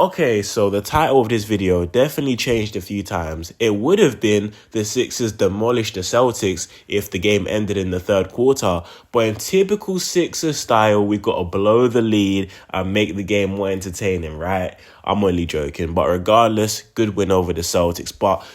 Okay, so the title of this video definitely changed a few times. It would have been the Sixers demolished the Celtics if the game ended in the third quarter. But in typical Sixers style, we've got to blow the lead and make the game more entertaining, right? I'm only joking. But regardless, good win over the Celtics. But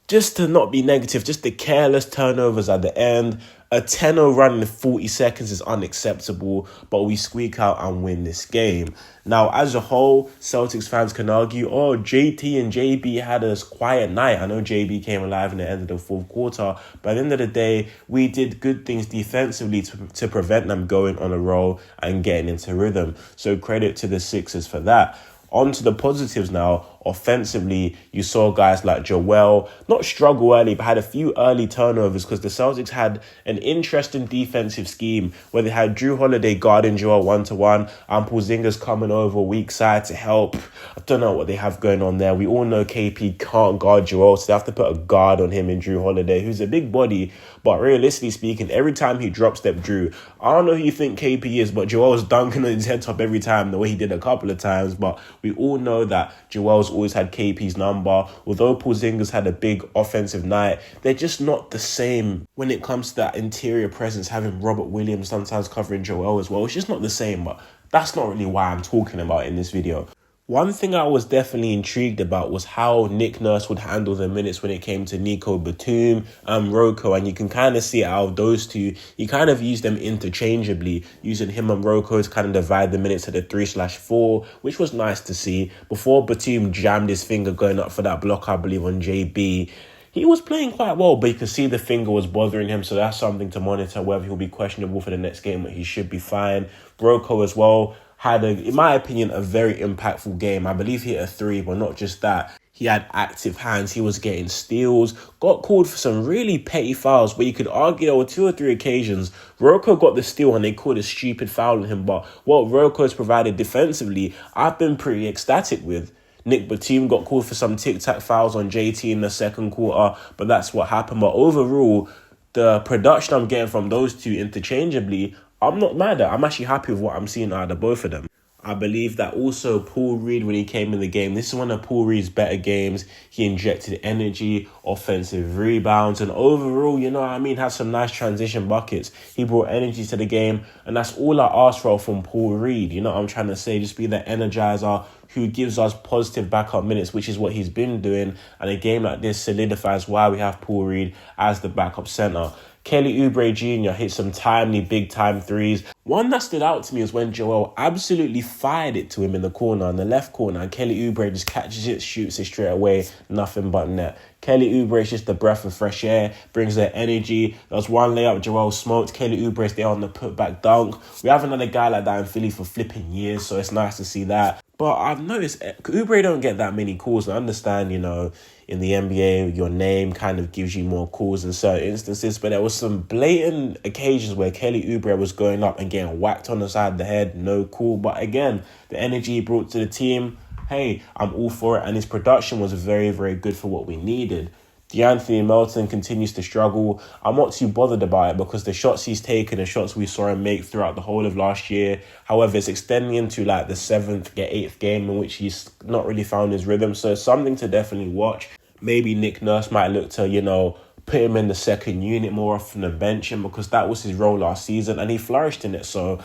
just to not be negative, just the careless turnovers at the end. A 10-0 run in 40 seconds is unacceptable, but we squeak out and win this game. Now, as a whole, Celtics fans can argue, oh, JT and JB had a quiet night. I know JB came alive in the end of the fourth quarter, but at the end of the day, we did good things defensively to prevent them going on a roll and getting into rhythm. So credit to the Sixers for that. On to the positives now. Offensively, you saw guys like Joel not struggle early, but had a few early turnovers because the Celtics had an interesting defensive scheme where they had Drew Holiday guarding Joel 1-1 and Porzingis coming over weak side to help. I don't know what they have going on there. We all know KP can't guard Joel, so they have to put a guard on him in Drew Holiday, who's a big body. But realistically speaking, every time he drop step Drew, I don't know who you think KP is, but Joel's dunking on his head top every time, the way he did a couple of times. But we all know that Joel's always had KP's number. Although Porzingis had a big offensive night, they're just not the same when it comes to that interior presence, having Robert Williams sometimes covering Joel as well. It's just not the same, but that's not really why I'm talking about in this video. One thing I was definitely intrigued about was how Nick Nurse would handle the minutes when it came to Nico Batum and Rocco, and you can kind of see out of those two, he kind of used them interchangeably, using him and Rocco to kind of divide the minutes at the 3/4, which was nice to see. Before Batum jammed his finger going up for that block, I believe, on JB, he was playing quite well, but you could see the finger was bothering him, so that's something to monitor, whether he'll be questionable for the next game, but he should be fine. Rocco as well had, in my opinion, a very impactful game. I believe he hit a 3, but not just that. He had active hands. He was getting steals, got called for some really petty fouls, but you could argue there were 2 or 3 occasions Rocco got the steal and they called a stupid foul on him. But what Rocco has provided defensively, I've been pretty ecstatic with. Nick Batum got called for some tic-tac fouls on JT in the second quarter, but that's what happened. But overall, the production I'm getting from those two interchangeably, I'm not mad at. I'm actually happy with what I'm seeing out of both of them. I believe that also Paul Reed, when he came in the game, this is one of Paul Reed's better games. He injected energy, offensive rebounds, and overall, you know what I mean, had some nice transition buckets. He brought energy to the game, and that's all I asked for from Paul Reed. You know what I'm trying to say? Just be the energizer who gives us positive backup minutes, which is what he's been doing. And a game like this solidifies why we have Paul Reed as the backup center. Kelly Oubre Jr. hit some timely, big-time threes. One that stood out to me was when Joel absolutely fired it to him in the corner, in the left corner, and Kelly Oubre just catches it, shoots it straight away, nothing but net. Kelly Oubre is just a breath of fresh air, brings their energy. There was one layup Joel smoked. Kelly Oubre is there on the putback dunk. We haven't had a guy like that in Philly for flipping years, so it's nice to see that. But I've noticed Oubre don't get that many calls. I understand, you know, in the NBA, your name kind of gives you more calls in certain instances. But there was some blatant occasions where Kelly Oubre was going up and getting whacked on the side of the head. No call. But again, the energy he brought to the team, hey, I'm all for it. And his production was very, very good for what we needed. DeAnthony Melton continues to struggle. I'm not too bothered about it because the shots he's taken, the shots we saw him make throughout the whole of last year, however, it's extending into like the 7th, 8th game in which he's not really found his rhythm. So it's something to definitely watch. Maybe Nick Nurse might look to, you know, put him in the second unit more often than bench him, because that was his role last season and he flourished in it. So,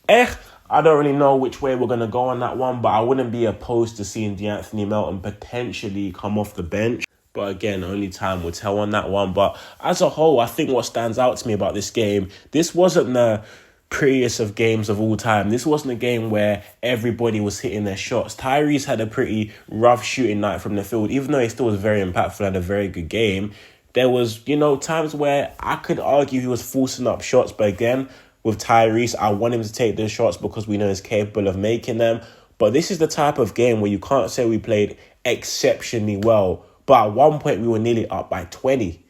I don't really know which way we're going to go on that one, but I wouldn't be opposed to seeing DeAnthony Melton potentially come off the bench. But again, only time will tell on that one. But as a whole, I think what stands out to me about this game, this wasn't the prettiest of games of all time. This wasn't a game where everybody was hitting their shots. Tyrese had a pretty rough shooting night from the field. Even though he still was very impactful and had a very good game, there was, you know, times where I could argue he was forcing up shots. But again, with Tyrese, I want him to take those shots because we know he's capable of making them. But this is the type of game where you can't say we played exceptionally well. But at one point, we were nearly up by 20.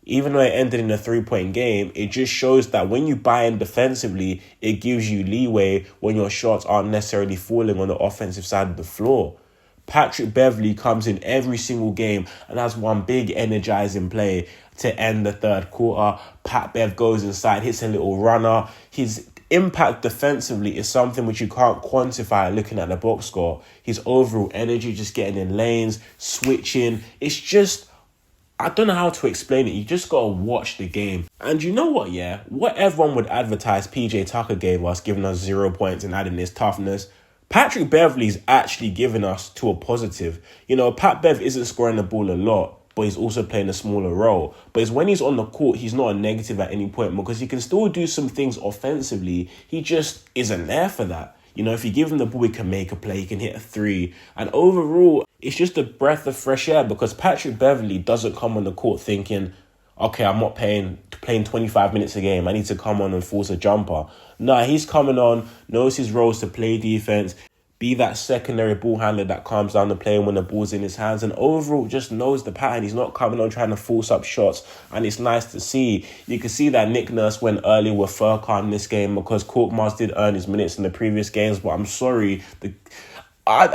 Even though it ended in a 3-point game, it just shows that when you buy in defensively, it gives you leeway when your shots aren't necessarily falling on the offensive side of the floor. Patrick Beverley comes in every single game and has one big energizing play to end the third quarter. Pat Bev goes inside, hits a little runner. His impact defensively is something which you can't quantify looking at the box score. His overall energy, just getting in lanes, switching. It's just, I don't know how to explain it. You just got to watch the game. And you know what, yeah? What everyone would advertise PJ Tucker gave us, giving us 0 points and adding this toughness, Patrick Beverley's actually given us to a positive. You know, Pat Bev isn't scoring the ball a lot, but he's also playing a smaller role. But it's when he's on the court, he's not a negative at any point because he can still do some things offensively. He just isn't there for that. You know, if you give him the ball, he can make a play, he can hit a three. And overall, it's just a breath of fresh air because Patrick Beverley doesn't come on the court thinking, okay, I'm not playing 25 minutes a game. I need to come on and force a jumper. Nah, he's coming on, knows his roles to play defense, be that secondary ball handler that calms down the play when the ball's in his hands, and overall just knows the pattern. He's not coming on trying to force up shots, and it's nice to see. You can see that Nick Nurse went early with Furkan in this game because Korkmaz did earn his minutes in the previous games, but I'm sorry, I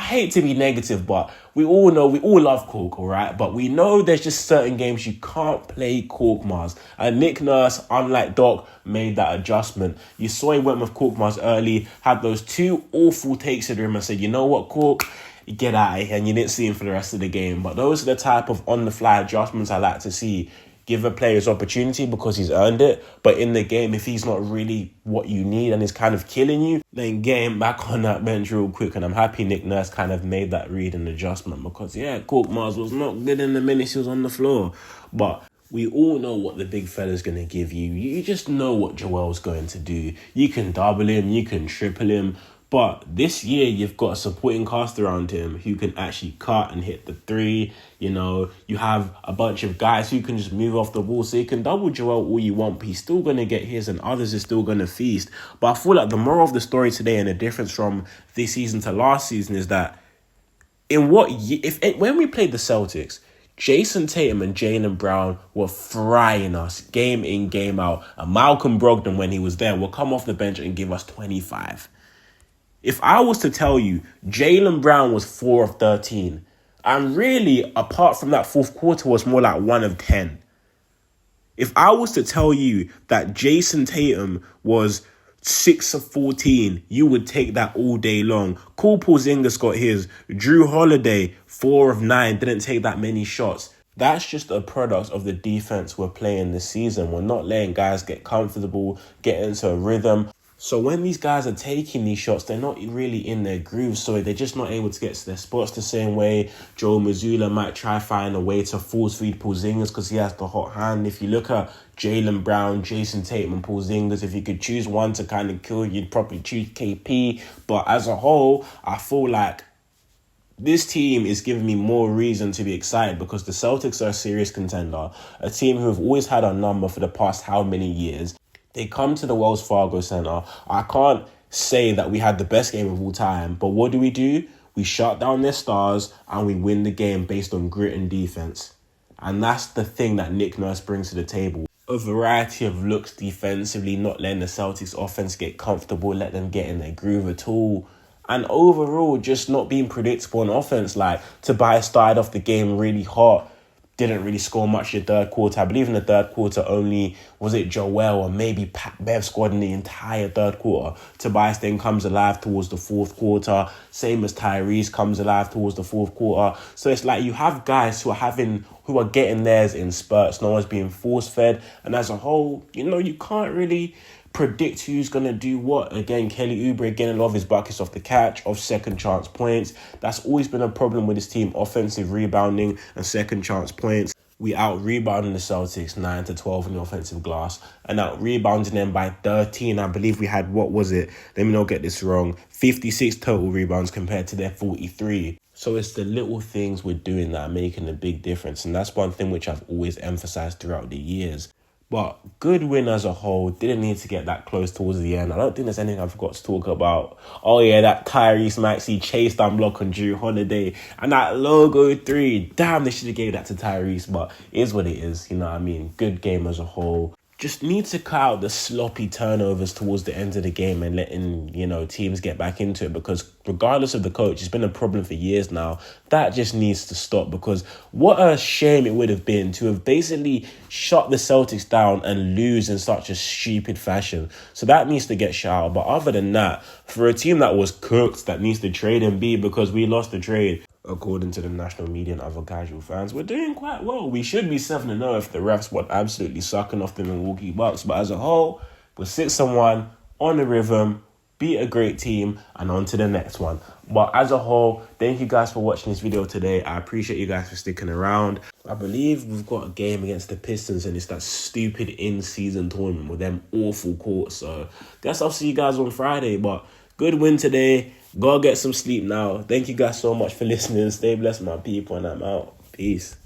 hate to be negative, but we all know, we all love Cork, all right? But we know there's just certain games you can't play Korkmaz. And Nick Nurse, unlike Doc, made that adjustment. You saw he went with Korkmaz early, had those two awful takes at him and said, you know what, Cork, get out of here. And you didn't see him for the rest of the game. But those are the type of on-the-fly adjustments I like to see. Give a player his opportunity because he's earned it. But in the game, if he's not really what you need and is kind of killing you, then get him back on that bench real quick. And I'm happy Nick Nurse kind of made that read and adjustment because, yeah, Korkmaz was not good in the minutes he was on the floor. But we all know what the big fella's going to give you. You just know what Joel's going to do. You can double him, you can triple him. But this year, you've got a supporting cast around him who can actually cut and hit the three. You know, you have a bunch of guys who can just move off the ball. So you can double Joel all you want, but he's still going to get his and others are still going to feast. But I feel like the moral of the story today and the difference from this season to last season is that when we played the Celtics, Jason Tatum and Jaylen Brown were frying us game in, game out. And Malcolm Brogdon, when he was there, will come off the bench and give us 25. If I was to tell you Jaylen Brown was 4 of 13, and really, apart from that fourth quarter, was more like 1 of 10. If I was to tell you that Jason Tatum was 6 of 14, you would take that all day long. Paul Porzingis got his. Drew Holiday, 4 of 9, didn't take that many shots. That's just a product of the defense we're playing this season. We're not letting guys get comfortable, get into a rhythm. So when these guys are taking these shots, they're not really in their grooves. So they're just not able to get to their spots the same way. Joe Mazzulla might try find a way to force feed Porzingis because he has the hot hand. If you look at Jaylen Brown, Jason Tatum and Porzingis, if you could choose one to kind of kill, you'd probably choose KP. But as a whole, I feel like this team is giving me more reason to be excited because the Celtics are a serious contender, a team who have always had our number for the past how many years. They come to the Wells Fargo Center. I can't say that we had the best game of all time, but what do? We shut down their stars and we win the game based on grit and defense. And that's the thing that Nick Nurse brings to the table. A variety of looks defensively, not letting the Celtics offense get comfortable, let them get in their groove at all. And overall, just not being predictable on offense. Like, Tobias started off the game really hot. Didn't really score much in the third quarter. I believe in the third quarter only, was it Joel or maybe Pat Bev scored in the entire third quarter. Tobias then comes alive towards the fourth quarter. Same as Tyrese comes alive towards the fourth quarter. So it's like you have guys who are getting theirs in spurts. No one's being force-fed. And as a whole, you can't really predict who's going to do what. Again, Kelly Oubre getting a lot of his buckets off the catch, off second chance points. That's always been a problem with this team, offensive rebounding and second chance points. We out-rebounding the Celtics 9-12 in the offensive glass and out-rebounding them by 13. I believe we had, let me not get this wrong, 56 total rebounds compared to their 43. So it's the little things we're doing that are making a big difference. And that's one thing which I've always emphasized throughout the years. But good win as a whole. Didn't need to get that close towards the end. I don't think there's anything I forgot to talk about. Oh yeah, that Tyrese Maxey chase down block on Drew Holiday. And that logo 3. Damn, they should have gave that to Tyrese. But it is what it is. You know what I mean? Good game as a whole. just need to cut out the sloppy turnovers towards the end of the game and letting, teams get back into it, because regardless of the coach, it's been a problem for years now. That just needs to stop, because what a shame it would have been to have basically shut the Celtics down and lose in such a stupid fashion. So that needs to get shut out. But other than that, for a team that was cooked, that needs to trade Embiid because we lost the trade, according to the national media and other casual fans, we're doing quite well. We should be 7-0 if the refs weren't absolutely sucking off the Milwaukee Bucks. But as a whole, we're 6-1, on the rhythm, beat a great team, and on to the next one. But as a whole, thank you guys for watching this video today. I appreciate you guys for sticking around. I believe we've got a game against the Pistons, and it's that stupid in-season tournament with them awful courts. So guess I'll see you guys on Friday. But good win today. Go get some sleep now. Thank you guys so much for listening. Stay blessed, my people, and I'm out. Peace.